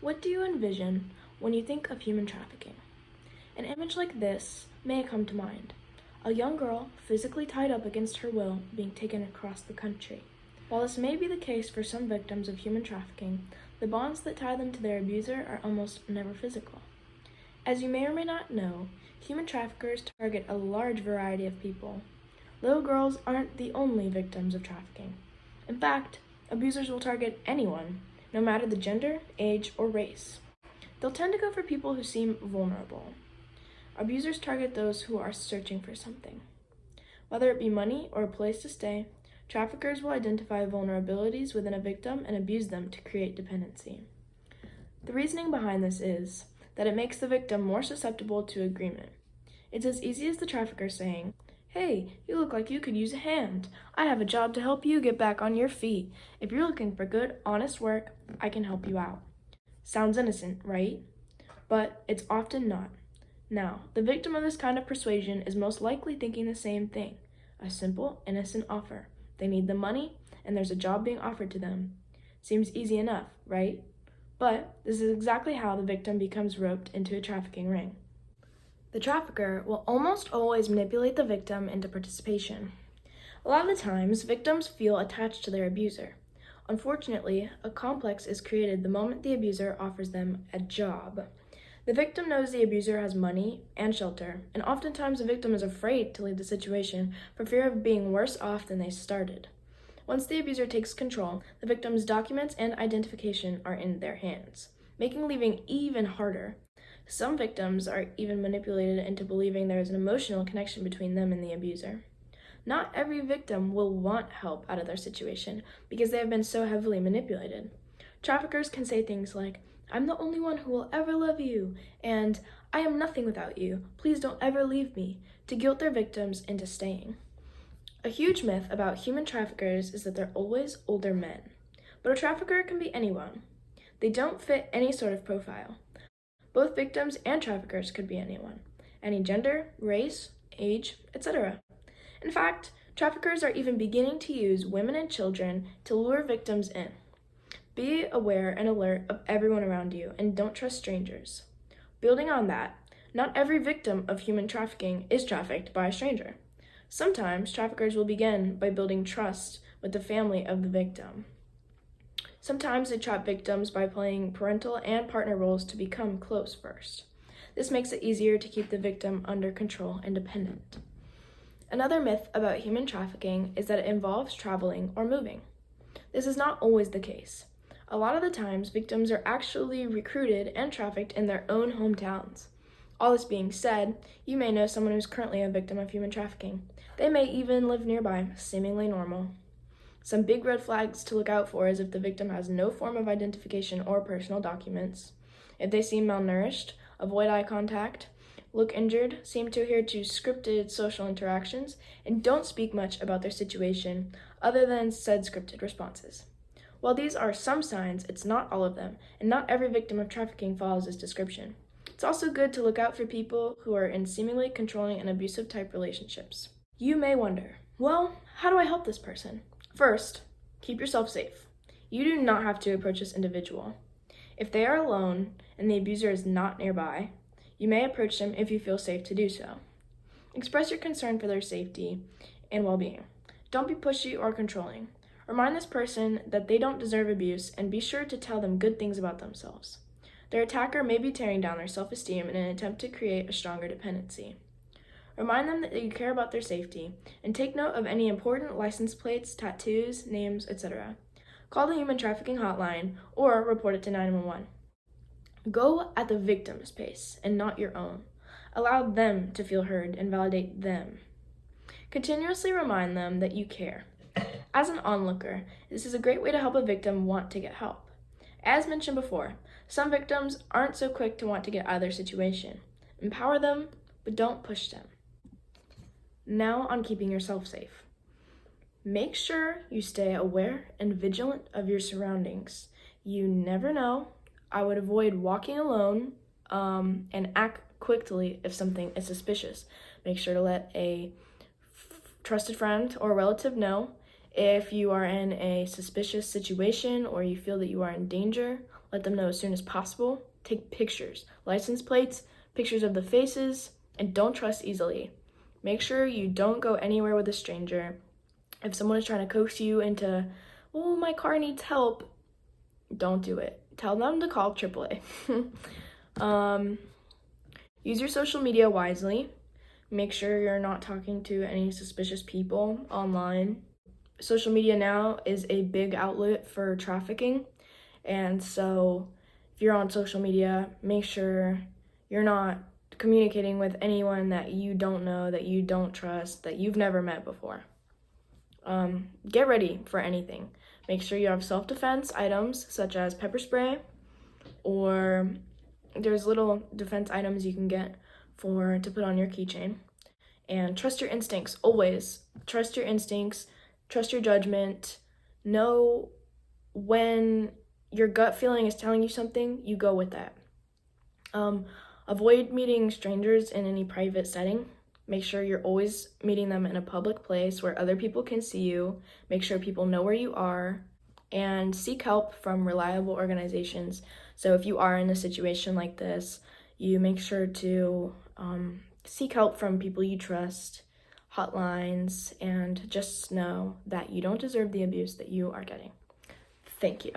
What do you envision when you think of human trafficking? An image like this may come to mind. A young girl, physically tied up against her will, being taken across the country. While this may be the case for some victims of human trafficking, the bonds that tie them to their abuser are almost never physical. As you may or may not know, human traffickers target a large variety of people. Little girls aren't the only victims of trafficking. In fact, abusers will target anyone, no matter the gender, age, or race. They'll tend to go for people who seem vulnerable. Abusers target those who are searching for something. Whether it be money or a place to stay, traffickers will identify vulnerabilities within a victim and abuse them to create dependency. The reasoning behind this is that it makes the victim more susceptible to agreement. It's as easy as the trafficker saying, "Hey, you look like you could use a hand. I have a job to help you get back on your feet. If you're looking for good, honest work, I can help you out." Sounds innocent, right? But it's often not. Now, the victim of this kind of persuasion is most likely thinking the same thing. A simple, innocent offer. They need the money, and there's a job being offered to them. Seems easy enough, right? But this is exactly how the victim becomes roped into a trafficking ring. The trafficker will almost always manipulate the victim into participation. A lot of the times, victims feel attached to their abuser. Unfortunately, a complex is created the moment the abuser offers them a job. The victim knows the abuser has money and shelter, and oftentimes the victim is afraid to leave the situation for fear of being worse off than they started. Once the abuser takes control, the victim's documents and identification are in their hands, making leaving even harder. Some victims are even manipulated into believing there is an emotional connection between them and the abuser. Not every victim will want help out of their situation because they have been so heavily manipulated. Traffickers can say things like, "I'm the only one who will ever love you," and "I am nothing without you. Please don't ever leave me," to guilt their victims into staying. A huge myth about human traffickers is that they're always older men. But a trafficker can be anyone. They don't fit any sort of profile. Both victims and traffickers could be anyone, any gender, race, age, etc. In fact, traffickers are even beginning to use women and children to lure victims in. Be aware and alert of everyone around you, and don't trust strangers. Building on that, not every victim of human trafficking is trafficked by a stranger. Sometimes traffickers will begin by building trust with the family of the victim. Sometimes they trap victims by playing parental and partner roles to become close first. This makes it easier to keep the victim under control and dependent. Another myth about human trafficking is that it involves traveling or moving. This is not always the case. A lot of the times, victims are actually recruited and trafficked in their own hometowns. All this being said, you may know someone who's currently a victim of human trafficking. They may even live nearby, seemingly normal. Some big red flags to look out for is if the victim has no form of identification or personal documents, if they seem malnourished, avoid eye contact, look injured, seem to adhere to scripted social interactions, and don't speak much about their situation other than said scripted responses. While these are some signs, it's not all of them, and not every victim of trafficking follows this description. It's also good to look out for people who are in seemingly controlling and abusive type relationships. You may wonder, well, how do I help this person? First, keep yourself safe. You do not have to approach this individual. If they are alone and the abuser is not nearby, you may approach them if you feel safe to do so. Express your concern for their safety and well-being. Don't be pushy or controlling. Remind this person that they don't deserve abuse, and be sure to tell them good things about themselves. Their attacker may be tearing down their self-esteem in an attempt to create a stronger dependency. Remind them that you care about their safety, and take note of any important license plates, tattoos, names, etc. Call the human trafficking hotline or report it to 911. Go at the victim's pace and not your own. Allow them to feel heard and validate them. Continuously remind them that you care. As an onlooker, this is a great way to help a victim want to get help. As mentioned before, some victims aren't so quick to want to get out of their situation. Empower them, but don't push them. Now on keeping yourself safe. Make sure you stay aware and vigilant of your surroundings. You never know. I would avoid walking alone and act quickly if something is suspicious. Make sure to let a trusted friend or relative know if you are in a suspicious situation or you feel that you are in danger. Let them know as soon as possible. Take pictures, license plates, pictures of the faces, and don't trust easily. Make sure you don't go anywhere with a stranger. If someone is trying to coax you into, oh, my car needs help, don't do it. Tell them to call AAA. Use your social media wisely. Make sure you're not talking to any suspicious people online. Social media now is a big outlet for trafficking, and so if you're on social media, make sure you're not communicating with anyone that you don't know, that you don't trust, that you've never met before. Get ready for anything. Make sure you have self-defense items such as pepper spray, or there's little defense items you can get to put on your keychain. And trust your instincts, always. Trust your instincts, trust your judgment. Know when your gut feeling is telling you something, you go with that. Avoid meeting strangers in any private setting. Make sure you're always meeting them in a public place where other people can see you. Make sure people know where you are. And seek help from reliable organizations. So if you are in a situation like this, you make sure to seek help from people you trust, hotlines, and just know that you don't deserve the abuse that you are getting. Thank you.